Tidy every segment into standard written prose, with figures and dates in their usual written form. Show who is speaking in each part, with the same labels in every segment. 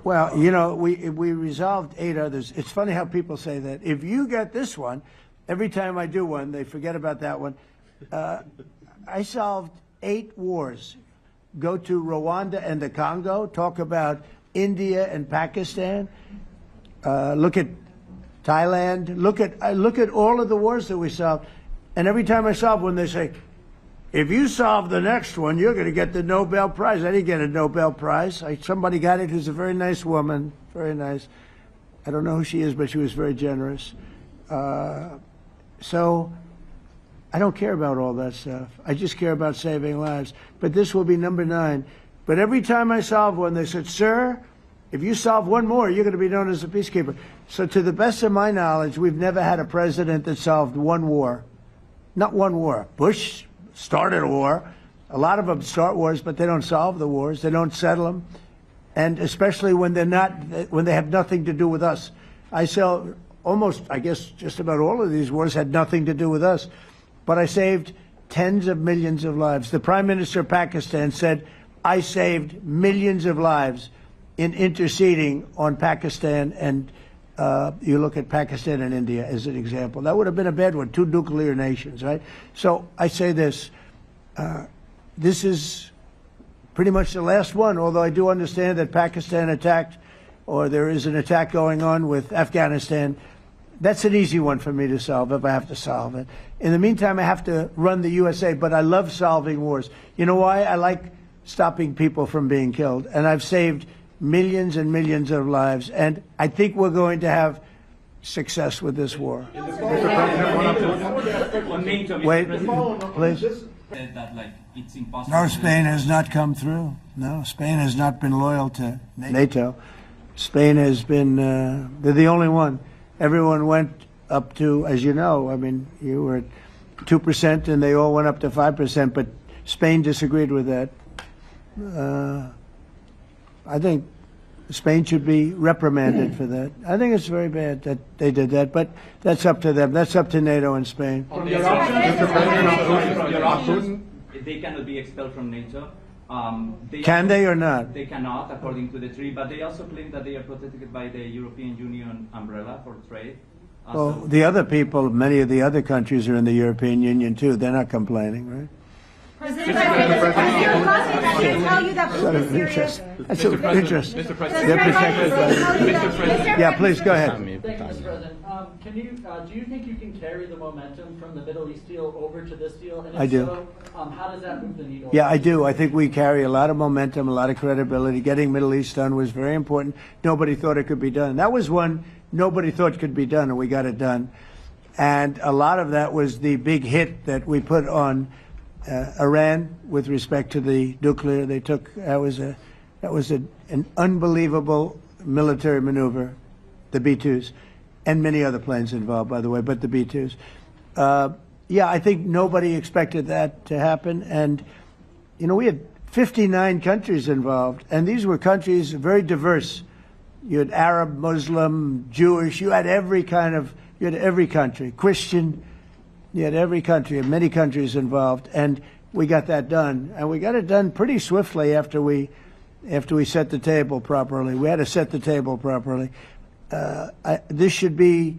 Speaker 1: Well, you know, we resolved 8 others. It's funny how people say that. If you get this one, every time I do one, they forget about that one. I solved 8 wars. Go to Rwanda and the Congo. Talk about India and Pakistan. Look at Thailand. Look at all of the wars that we solved. And every time I solve one, they say, if you solve the next one, you're going to get the Nobel Prize. I didn't get a Nobel Prize. Somebody got it who's a very nice woman, very nice. I don't know who she is, but she was very generous. So I don't care about all that stuff. I just care about saving lives. But this will be number 9. But every time I solve one, they said, sir, if you solve one more, you're going to be known as a peacekeeper. So to the best of my knowledge, we've never had a president that solved one war. Not one war. Bush started a war. A lot of them start wars, but they don't solve the wars. They don't settle them. And especially when they have nothing to do with us. I saw almost, I guess, just about all of these wars had nothing to do with us. But I saved tens of millions of lives. The Prime Minister of Pakistan said, I saved millions of lives in interceding on Pakistan, and you look at Pakistan and India as an example. That would have been a bad one, 2 nuclear nations, right? So I say this, this is pretty much the last one, although I do understand that Pakistan attacked, or there is an attack going on with Afghanistan. That's an easy one for me to solve if I have to solve it. In the meantime, I have to run the USA, but I love solving wars. You know why? I like stopping people from being killed, and I've saved millions and millions of lives, and I think we're going to have success with this war. Wait, please. No, Spain has not come through. No, Spain has not been loyal to NATO. Spain has been, they're the only one. Everyone went up to, as you know, I mean, you were at 2% and they all went up to 5%, but Spain disagreed with that. I think Spain should be reprimanded for that. I think it's very bad that they did that, but that's up to them. That's up to NATO and Spain.
Speaker 2: They cannot be expelled from NATO.
Speaker 1: Can they or not?
Speaker 2: They cannot, according to the treaty, but they also claim that they are protected by the European Union umbrella for trade.
Speaker 1: Well, the other people, many of the other countries are in the European Union too. They're not complaining, right?
Speaker 3: President, I can tell you that food is serious.
Speaker 1: That's of interest.
Speaker 4: Mr. President.
Speaker 1: They're protected by... Yeah, please go ahead.
Speaker 5: Thank you, Mr. President. Do you think you can carry the momentum from the Middle East deal over to this deal? And if
Speaker 1: I do.
Speaker 5: So, how does that move the needle?
Speaker 1: Yeah, I do. I think we carry a lot of momentum, a lot of credibility. Getting Middle East done was very important. Nobody thought it could be done. That was one nobody thought could be done, and we got it done. And a lot of that was the big hit that we put on Iran with respect to the nuclear. They took, that was an unbelievable military maneuver, the B-2s, and many other planes involved, by the way, but the B-2s. Yeah, I think nobody expected that to happen. And, you know, we had 59 countries involved, and these were countries very diverse. You had Arab, Muslim, Jewish, you had every country, Christian. You had every country, and many countries involved, and we got that done. And we got it done pretty swiftly after we set the table properly. We had to set the table properly. This should be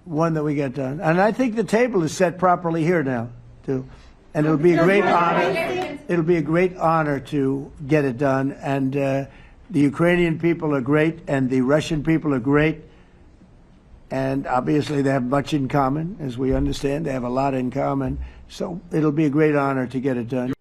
Speaker 1: one that we get done. And I think the table is set properly here now, too. And it'll be a great honor. It'll be a great honor to get it done. And the Ukrainian people are great, and the Russian people are great. And obviously they have much in common, as we understand. They have a lot in common. So it'll be a great honor to get it done.